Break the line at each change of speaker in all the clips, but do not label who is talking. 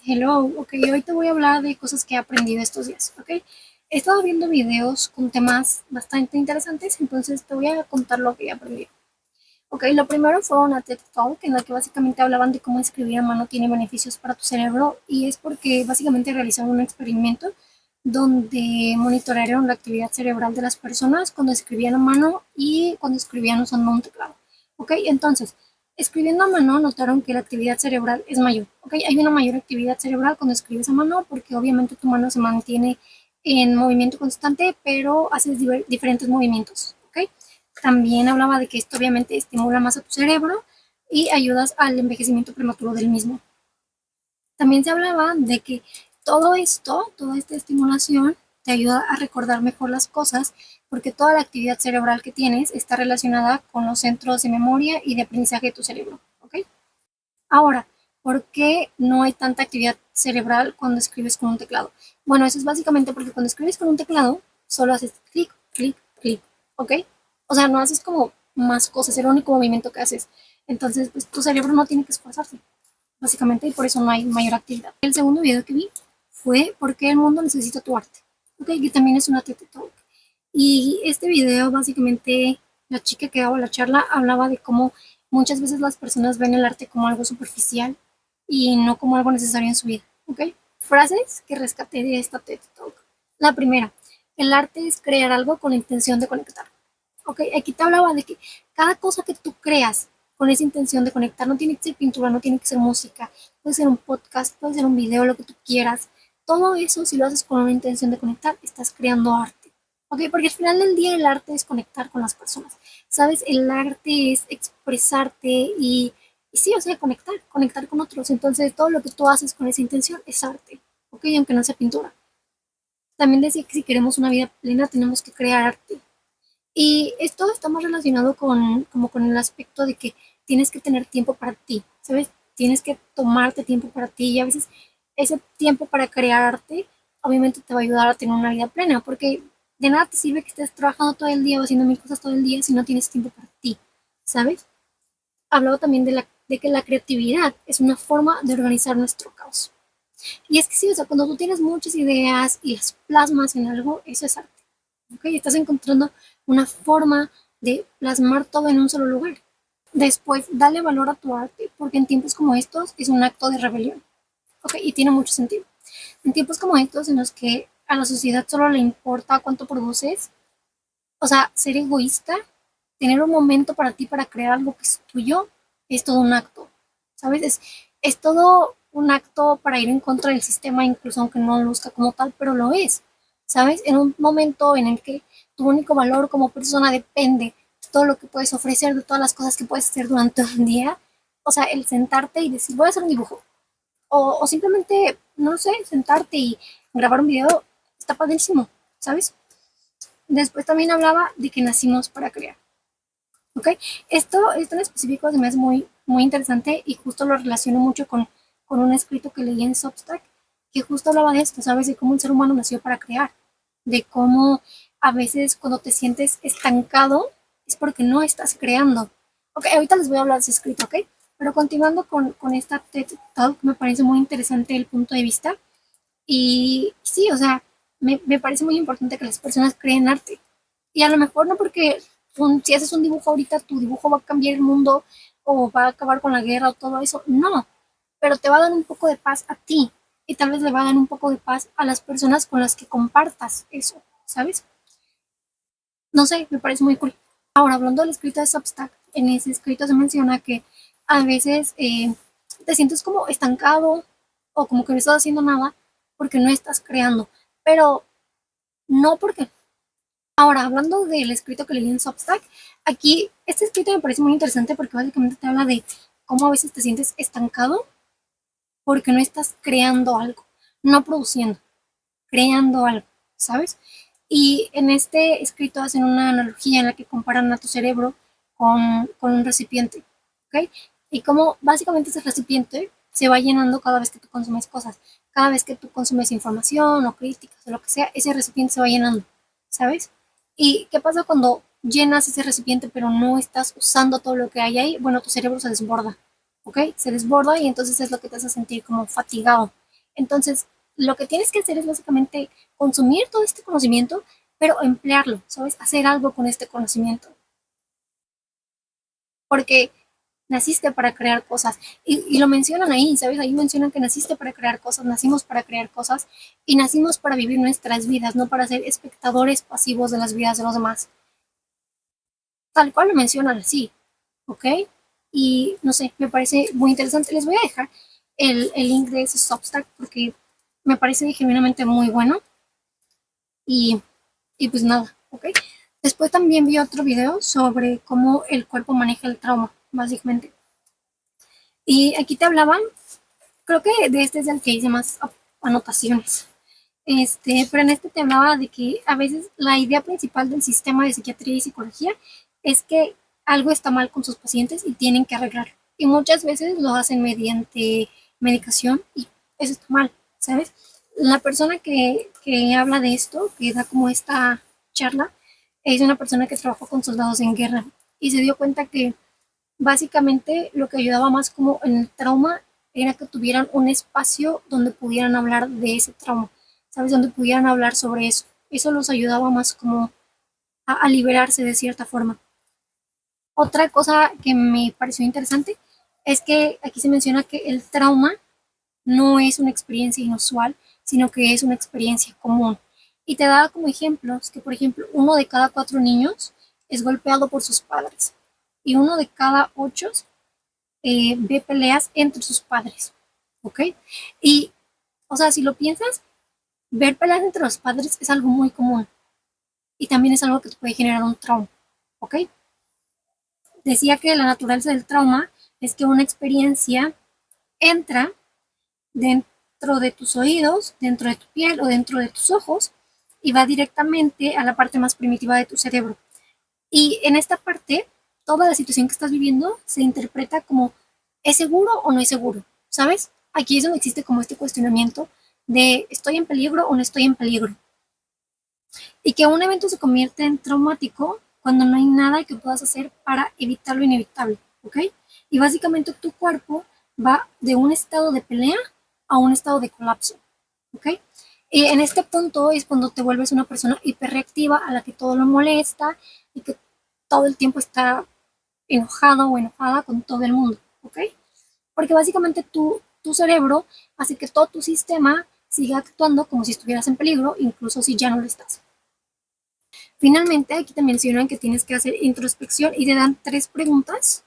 Hello, ok, hoy te voy a hablar de cosas que he aprendido estos días, ok. He estado viendo videos con temas bastante interesantes, entonces te voy a contar lo que he aprendido. Ok, lo primero fue una TED Talk en la que básicamente hablaban de cómo escribir a mano tiene beneficios para tu cerebro y es porque básicamente realizaron un experimento donde monitorearon la actividad cerebral de las personas cuando escribían a mano y cuando escribían usando un teclado. Ok, entonces, escribiendo a mano notaron que la actividad cerebral es mayor. Ok, hay una mayor actividad cerebral cuando escribes a mano porque obviamente tu mano se mantiene en movimiento constante, pero haces diferentes movimientos. Ok, también hablaba de que esto obviamente estimula más a tu cerebro y ayudas al envejecimiento prematuro del mismo. También se hablaba de que todo esto, toda esta estimulación, te ayuda a recordar mejor las cosas porque toda la actividad cerebral que tienes está relacionada con los centros de memoria y de aprendizaje de tu cerebro. ¿Ok? Ahora, ¿por qué no hay tanta actividad cerebral cuando escribes con un teclado? Bueno, eso es básicamente porque cuando escribes con un teclado, solo haces clic, clic, clic, ¿ok? O sea, no haces como más cosas, es el único movimiento que haces. Entonces, pues tu cerebro no tiene que esforzarse, básicamente, y por eso no hay mayor actividad. El segundo video que vi fue ¿por qué el mundo necesita tu arte? ¿Ok? Que también es una TED Talk. Y este video, básicamente, la chica que daba la charla hablaba de cómo muchas veces las personas ven el arte como algo superficial y no como algo necesario en su vida. ¿Ok? Frases que rescaté de esta TED Talk. La primera, el arte es crear algo con la intención de conectar. ¿Ok? Aquí te hablaba de que cada cosa que tú creas con esa intención de conectar no tiene que ser pintura, no tiene que ser música, puede ser un podcast, puede ser un video, lo que tú quieras. Todo eso, si lo haces con una intención de conectar, estás creando arte. ¿Ok? Porque al final del día el arte es conectar con las personas. ¿Sabes? El arte es expresarte y sí, o sea, conectar con otros. Entonces, todo lo que tú haces con esa intención es arte. ¿Ok? Aunque no sea pintura. También decía que si queremos una vida plena, tenemos que crear arte. Y esto está más relacionado con, como con el aspecto de que tienes que tener tiempo para ti, ¿sabes? Tienes que tomarte tiempo para ti y a veces ese tiempo para crearte obviamente te va a ayudar a tener una vida plena, porque de nada te sirve que estés trabajando todo el día o haciendo mil cosas todo el día si no tienes tiempo para ti, ¿sabes? Hablaba también de que la creatividad es una forma de organizar nuestro caos. Y es que sí, o sea, cuando tú tienes muchas ideas y las plasmas en algo, eso es arte. ¿Ok? Estás encontrando una forma de plasmar todo en un solo lugar. Después, dale valor a tu arte, porque en tiempos como estos es un acto de rebelión. ¿Ok? Y tiene mucho sentido. En tiempos como estos, en los que a la sociedad solo le importa cuánto produces, o sea, ser egoísta, tener un momento para ti para crear algo que es tuyo, es todo un acto. ¿Sabes? Es todo un acto para ir en contra del sistema, incluso aunque no lo luzca como tal, pero lo es. ¿Sabes? En un momento en el que tu único valor como persona depende de todo lo que puedes ofrecer, de todas las cosas que puedes hacer durante un día, o sea, el sentarte y decir, voy a hacer un dibujo, o simplemente, no sé, sentarte y grabar un video, está padrísimo, ¿sabes? Después también hablaba de que nacimos para crear. ¿Ok? Esto en específico se me hace muy interesante y justo lo relaciono mucho con un escrito que leí en Substack que justo hablaba de esto, ¿sabes? De cómo un ser humano nació para crear, de cómo a veces cuando te sientes estancado es porque no estás creando. Ok, ahorita les voy a hablar de ese escrito, ¿ok? Pero continuando con esta TED Talk, me parece muy interesante el punto de vista y sí, o sea, me parece muy importante que las personas creen arte. Y a lo mejor no porque si haces un dibujo ahorita, tu dibujo va a cambiar el mundo o va a acabar con la guerra o todo eso. No, pero te va a dar un poco de paz a ti y tal vez le va a dar un poco de paz a las personas con las que compartas eso, ¿sabes? No sé, me parece muy cool. Ahora, hablando del escrito de Substack, en ese escrito se menciona que a veces te sientes como estancado o como que no estás haciendo nada porque no estás creando, pero no porque. Ahora, hablando del escrito que leí en Substack, aquí este escrito me parece muy interesante porque básicamente te habla de cómo a veces te sientes estancado porque no estás creando algo, no produciendo, creando algo, ¿sabes? Y en este escrito hacen una analogía en la que comparan a tu cerebro con un recipiente, ¿ok? Y cómo básicamente ese recipiente se va llenando cada vez que tú consumes cosas, cada vez que tú consumes información o críticas o lo que sea, ese recipiente se va llenando, ¿sabes? ¿Y qué pasa cuando llenas ese recipiente pero no estás usando todo lo que hay ahí? Bueno, tu cerebro se desborda, ¿ok? Se desborda y entonces es lo que te hace sentir como fatigado. Entonces, lo que tienes que hacer es básicamente consumir todo este conocimiento, pero emplearlo, ¿sabes? Hacer algo con este conocimiento. Porque naciste para crear cosas. Y lo mencionan ahí, ¿sabes? Ahí mencionan que naciste para crear cosas, nacimos para crear cosas y nacimos para vivir nuestras vidas, no para ser espectadores pasivos de las vidas de los demás. Tal cual lo mencionan así, ¿ok? Y no sé, me parece muy interesante. Les voy a dejar el link de ese Substack porque me parece genuinamente muy bueno. Y, y pues nada, ¿ok? Después también vi otro video sobre cómo el cuerpo maneja el trauma, básicamente. Y aquí te hablaban, creo que de este es el que hice más anotaciones. Pero en este te hablaba de que a veces la idea principal del sistema de psiquiatría y psicología es que algo está mal con sus pacientes y tienen que arreglarlo. Y muchas veces lo hacen mediante medicación y eso está mal, ¿sabes? La persona que habla de esto, que da como esta charla, es una persona que trabajó con soldados en guerra y se dio cuenta que básicamente lo que ayudaba más como en el trauma era que tuvieran un espacio donde pudieran hablar de ese trauma, ¿sabes? Donde pudieran hablar sobre eso. Eso los ayudaba más como a liberarse de cierta forma. Otra cosa que me pareció interesante es que aquí se menciona que el trauma no es una experiencia inusual, sino que es una experiencia común. Y te da como ejemplos que, por ejemplo, 1 de cada 4 niños es golpeado por sus padres y 1 de cada 8 ve peleas entre sus padres, ¿ok? Y, o sea, si lo piensas, ver peleas entre los padres es algo muy común y también es algo que te puede generar un trauma, ¿ok? Decía que la naturaleza del trauma es que una experiencia entra dentro de tus oídos, dentro de tu piel o dentro de tus ojos y va directamente a la parte más primitiva de tu cerebro. Y en esta parte, toda la situación que estás viviendo se interpreta como ¿es seguro o no es seguro? ¿Sabes? Aquí es donde existe como este cuestionamiento de ¿estoy en peligro o no estoy en peligro? Y que un evento se convierte en traumático cuando no hay nada que puedas hacer para evitar lo inevitable, ¿ok? Y básicamente tu cuerpo va de un estado de pelea a un estado de colapso, ¿ok? Y en este punto es cuando te vuelves una persona hiperreactiva a la que todo lo molesta y que todo el tiempo está enojado o enojada con todo el mundo, ¿ok? Porque básicamente tu cerebro hace que todo tu sistema siga actuando como si estuvieras en peligro, incluso si ya no lo estás. Finalmente, aquí te mencionan que tienes que hacer introspección y te dan 3 preguntas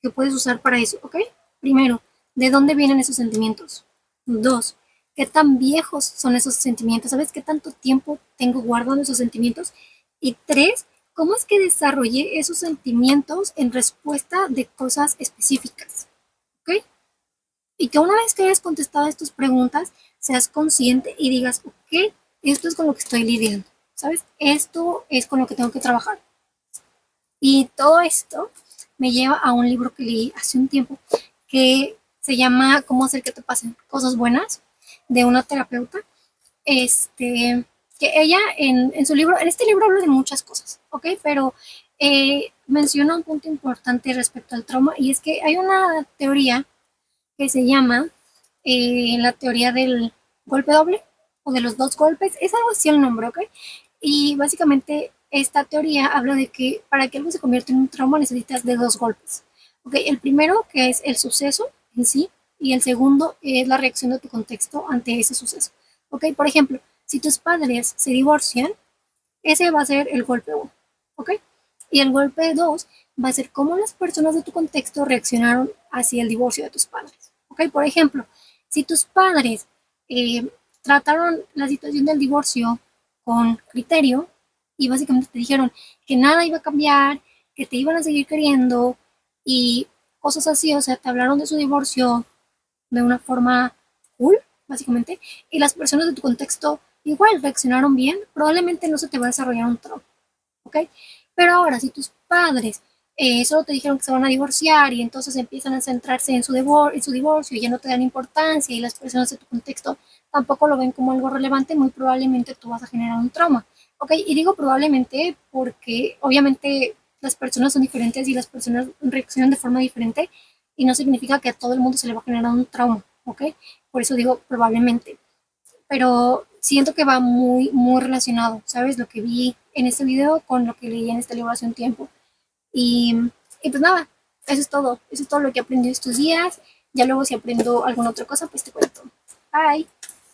que puedes usar para eso, ¿ok? Primero, ¿de dónde vienen esos sentimientos? 2, ¿qué tan viejos son esos sentimientos? ¿Sabes qué tanto tiempo tengo guardando esos sentimientos? Y 3, ¿cómo es que desarrollé esos sentimientos en respuesta de cosas específicas? ¿Ok? Y que una vez que hayas contestado estas preguntas, seas consciente y digas, ok, esto es con lo que estoy lidiando, ¿sabes? Esto es con lo que tengo que trabajar. Y todo esto me lleva a un libro que leí hace un tiempo que se llama Cómo hacer que te pasen cosas buenas, de una terapeuta. Que ella en su libro, en este libro habla de muchas cosas, ¿ok? Pero menciona un punto importante respecto al trauma y es que hay una teoría que se llama la teoría del golpe doble o de los 2 golpes, es algo así el nombre, ¿ok? Y básicamente esta teoría habla de que para que algo se convierta en un trauma necesitas de 2 golpes, ¿ok? El primero que es el suceso en sí y el segundo es la reacción de tu contexto ante ese suceso, ¿ok? Por ejemplo, si tus padres se divorcian, ese va a ser el golpe 1, ¿ok? Y el golpe 2 va a ser cómo las personas de tu contexto reaccionaron hacia el divorcio de tus padres, ¿ok? Por ejemplo, si tus padres eh, trataron la situación del divorcio con criterio y básicamente te dijeron que nada iba a cambiar, que te iban a seguir queriendo y cosas así, o sea, te hablaron de su divorcio de una forma cool, básicamente, y las personas de tu contexto igual reaccionaron bien, probablemente no se te va a desarrollar un trauma, ¿ok? Pero ahora, si tus padres solo te dijeron que se van a divorciar y entonces empiezan a centrarse en su divorcio y ya no te dan importancia y las personas de tu contexto tampoco lo ven como algo relevante, muy probablemente tú vas a generar un trauma, ¿ok? Y digo probablemente porque obviamente las personas son diferentes y las personas reaccionan de forma diferente y no significa que a todo el mundo se le va a generar un trauma, ¿ok? Por eso digo probablemente. Pero siento que va muy relacionado, ¿sabes? Lo que vi en este video con lo que leí en este libro hace un tiempo. Y, y pues nada, eso es todo lo que aprendí estos días. Ya luego si aprendo alguna otra cosa, pues te cuento. Bye.